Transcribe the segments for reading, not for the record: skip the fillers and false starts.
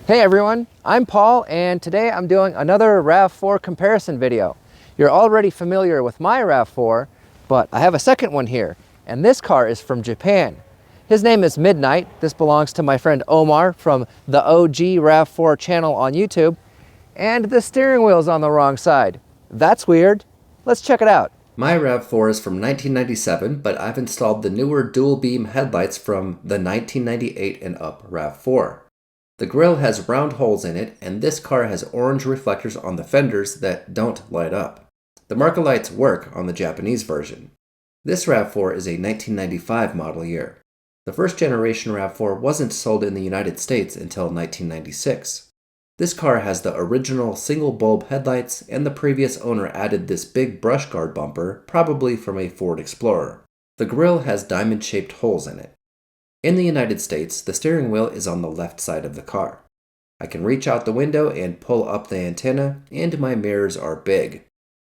Hey everyone, I'm Paul and today I'm doing another RAV4 comparison video. You're already familiar with my RAV4, but I have a second one here, and this car is from Japan. His name is Midnight. This belongs to my friend Omar from the OG RAV4 channel on YouTube, and the steering wheel's on the wrong side. That's weird. Let's check it out. My RAV4 is from 1997, but I've installed the newer dual beam headlights from the 1998 and up RAV4. The grille has round holes in it, and this car has orange reflectors on the fenders that don't light up. The marker lights work on the Japanese version. This RAV4 is a 1995 model year. The first generation RAV4 wasn't sold in the United States until 1996. This car has the original single bulb headlights, and the previous owner added this big brush guard bumper, probably from a Ford Explorer. The grille has diamond-shaped holes in it. In the United States, the steering wheel is on the left side of the car. I can reach out the window and pull up the antenna, and my mirrors are big.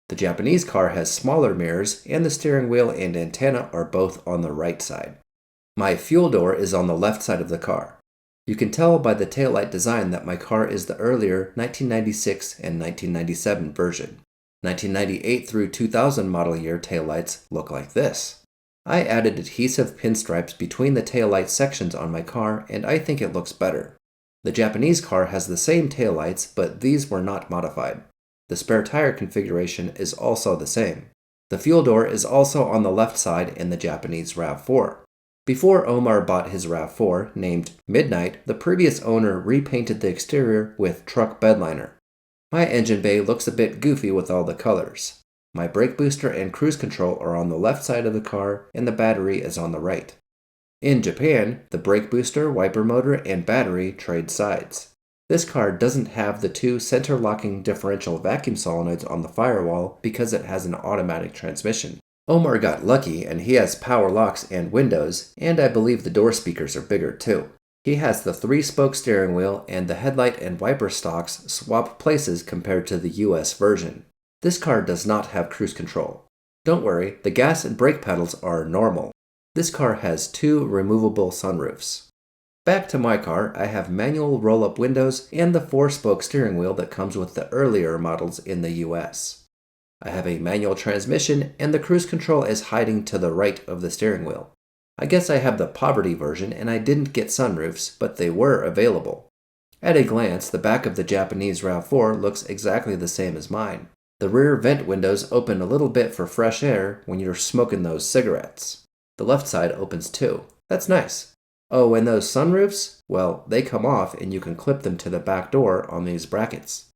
The Japanese car has smaller mirrors, and the steering wheel and antenna are both on the right side. My fuel door is on the left side of the car. You can tell by the taillight design that my car is the earlier 1996 and 1997 version. 1998 through 2000 model year taillights look like this. I added adhesive pinstripes between the taillight sections on my car, and I think it looks better. The Japanese car has the same taillights, but these were not modified. The spare tire configuration is also the same. The fuel door is also on the left side in the Japanese RAV4. Before Omar bought his RAV4, named Midnight, the previous owner repainted the exterior with truck bedliner. My engine bay looks a bit goofy with all the colors. My brake booster and cruise control are on the left side of the car, and the battery is on the right. In Japan, the brake booster, wiper motor, and battery trade sides. This car doesn't have the two center-locking differential vacuum solenoids on the firewall because it has an automatic transmission. Omar got lucky and he has power locks and windows, and I believe the door speakers are bigger too. He has the 3-spoke steering wheel, and the headlight and wiper stalks swap places compared to the US version. This car does not have cruise control. Don't worry, the gas and brake pedals are normal. This car has 2 removable sunroofs. Back to my car, I have manual roll-up windows and the 4-spoke steering wheel that comes with the earlier models in the US. I have a manual transmission, and the cruise control is hiding to the right of the steering wheel. I guess I have the poverty version and I didn't get sunroofs, but they were available. At a glance, the back of the Japanese RAV4 looks exactly the same as mine. The rear vent windows open a little bit for fresh air when you're smoking those cigarettes. The left side opens too. That's nice. Oh, and those sunroofs? Well, they come off and you can clip them to the back door on these brackets.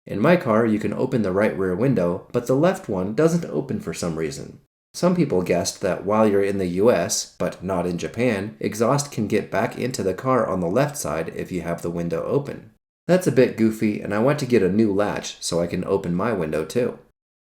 In my car, you can open the right rear window, but the left one doesn't open for some reason. Some people guessed that while you're in the US, but not in Japan, exhaust can get back into the car on the left side if you have the window open. That's a bit goofy, and I want to get a new latch so I can open my window too.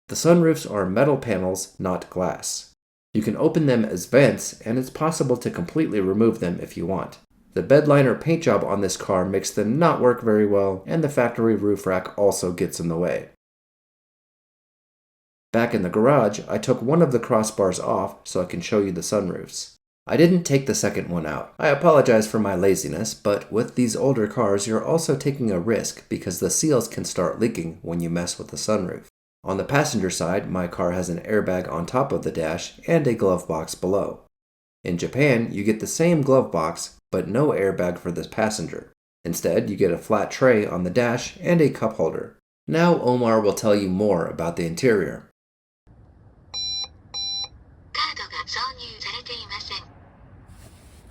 The sunroofs are metal panels, not glass. You can open them as vents, and it's possible to completely remove them if you want. The bedliner paint job on this car makes them not work very well, and the factory roof rack also gets in the way. Back in the garage, I took one of the crossbars off so I can show you the sunroofs. I didn't take the second one out. I apologize for my laziness, but with these older cars, you're also taking a risk because the seals can start leaking when you mess with the sunroof. On the passenger side, my car has an airbag on top of the dash and a glove box below. In Japan, you get the same glove box, but no airbag for the passenger. Instead, you get a flat tray on the dash and a cup holder. Now Omar will tell you more about the interior.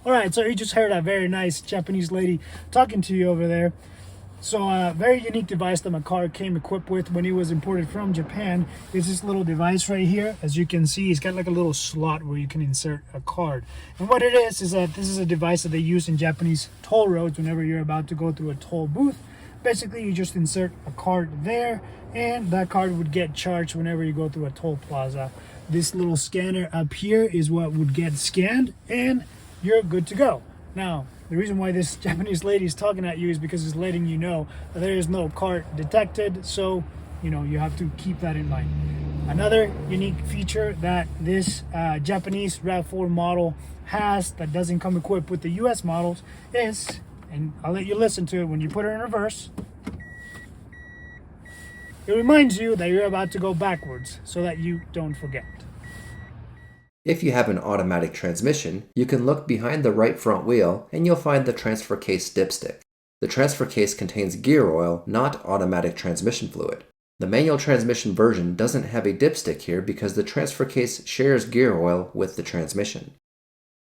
Alright, so you just heard a very nice Japanese lady talking to you over there. So a very unique device that my car came equipped with when it was imported from Japan is this little device right here. As you can see, it's got like a little slot where you can insert a card. And what it is that this is a device that they use in Japanese toll roads whenever you're about to go through a toll booth. Basically, you just insert a card there, and that card would get charged whenever you go through a toll plaza. This little scanner up here is what would get scanned, and you're good to go. Now, the reason why this Japanese lady is talking at you is because it's letting you know that there is no card detected, so you have to keep that in mind. Another unique feature that this Japanese RAV4 model has that doesn't come equipped with the US models is and I'll let you listen to it. When you put it in reverse, it reminds you that you're about to go backwards so that you don't forget. If you have an automatic transmission, you can look behind the right front wheel and you'll find the transfer case dipstick. The transfer case contains gear oil, not automatic transmission fluid. The manual transmission version doesn't have a dipstick here because the transfer case shares gear oil with the transmission.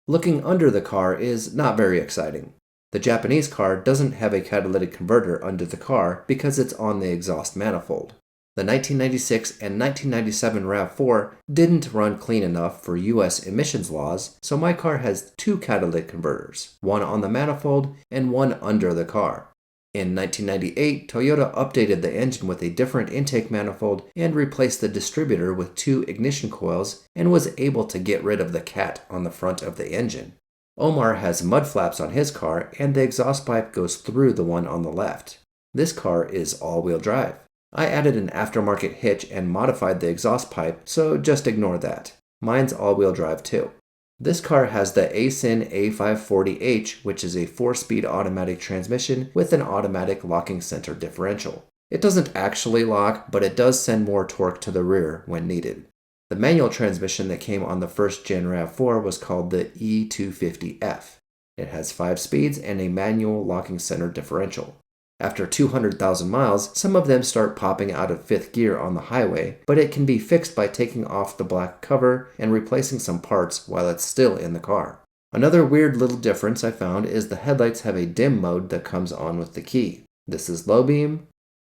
Looking under the car is not very exciting. The Japanese car doesn't have a catalytic converter under the car because it's on the exhaust manifold. The 1996 and 1997 RAV4 didn't run clean enough for US emissions laws, so my car has two catalytic converters, one on the manifold and one under the car. In 1998, Toyota updated the engine with a different intake manifold and replaced the distributor with two ignition coils and was able to get rid of the cat on the front of the engine. Omar has mud flaps on his car and the exhaust pipe goes through the one on the left. This car is all-wheel drive. I added an aftermarket hitch and modified the exhaust pipe, so just ignore that. Mine's all-wheel drive too. This car has the ASIN A540H, which is a 4-speed automatic transmission with an automatic locking center differential. It doesn't actually lock, but it does send more torque to the rear when needed. The manual transmission that came on the first gen RAV4 was called the E250F. It has 5 speeds and a manual locking center differential. After 200,000 miles, some of them start popping out of 5th gear on the highway, but it can be fixed by taking off the black cover and replacing some parts while it's still in the car. Another weird little difference I found is the headlights have a dim mode that comes on with the key. This is low beam,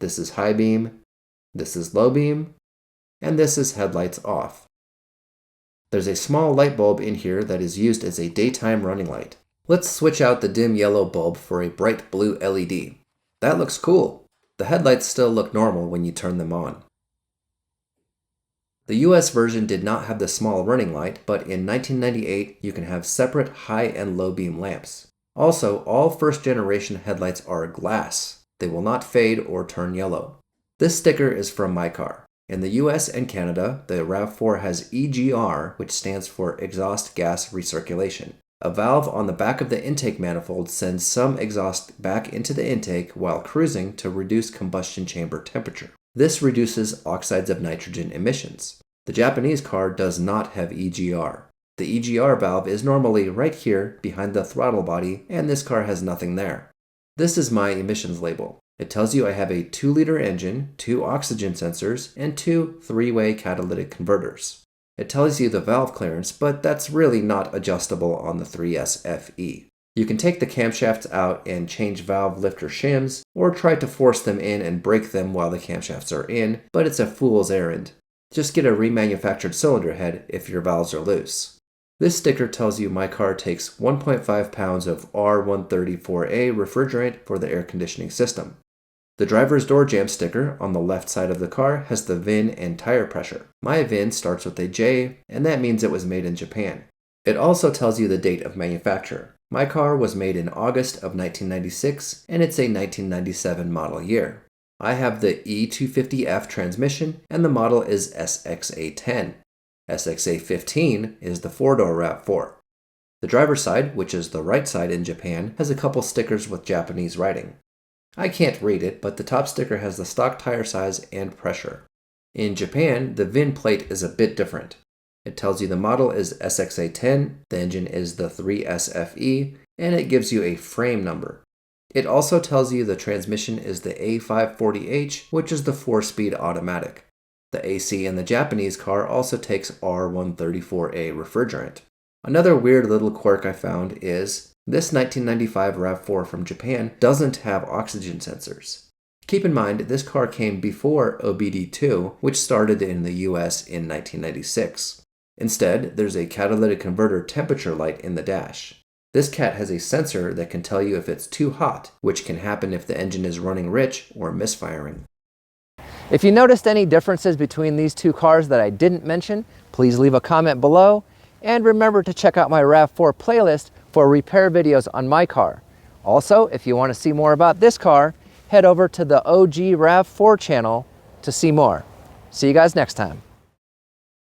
this is high beam, this is low beam, and this is headlights off. There's a small light bulb in here that is used as a daytime running light. Let's switch out the dim yellow bulb for a bright blue LED. That looks cool. The headlights still look normal when you turn them on. The US version did not have the small running light, but in 1998 you can have separate high and low beam lamps. Also, all first generation headlights are glass. They will not fade or turn yellow. This sticker is from my car. In the US and Canada, the RAV4 has EGR, which stands for exhaust gas recirculation. A valve on the back of the intake manifold sends some exhaust back into the intake while cruising to reduce combustion chamber temperature. This reduces oxides of nitrogen emissions. The Japanese car does not have EGR. The EGR valve is normally right here behind the throttle body, and this car has nothing there. This is my emissions label. It tells you I have a 2-liter engine, 2 oxygen sensors, and 2 3-way catalytic converters. It tells you the valve clearance, but that's really not adjustable on the 3SFE. You can take the camshafts out and change valve lifter shims, or try to force them in and break them while the camshafts are in, but it's a fool's errand. Just get a remanufactured cylinder head if your valves are loose. This sticker tells you my car takes 1.5 pounds of R134A refrigerant for the air conditioning system. The driver's door jamb sticker on the left side of the car has the VIN and tire pressure. My VIN starts with a J, and that means it was made in Japan. It also tells you the date of manufacture. My car was made in August of 1996, and it's a 1997 model year. I have the E250F transmission, and the model is SXA10. SXA15 is the 4-door RAV4. The driver's side, which is the right side in Japan, has a couple stickers with Japanese writing. I can't read it, but the top sticker has the stock tire size and pressure. In Japan, the VIN plate is a bit different. It tells you the model is SXA10, the engine is the 3SFE, and it gives you a frame number. It also tells you the transmission is the A540H, which is the 4-speed automatic. The AC in the Japanese car also takes R134A refrigerant. Another weird little quirk I found is this 1995 RAV4 from Japan doesn't have oxygen sensors. Keep in mind, this car came before OBD2, which started in the US in 1996. Instead, there's a catalytic converter temperature light in the dash. This cat has a sensor that can tell you if it's too hot, which can happen if the engine is running rich or misfiring. If you noticed any differences between these two cars that I didn't mention, please leave a comment below. And remember to check out my RAV4 playlist for repair videos on my car. Also, if you want to see more about this car, head over to the OG RAV4 channel to see more. See you guys next time.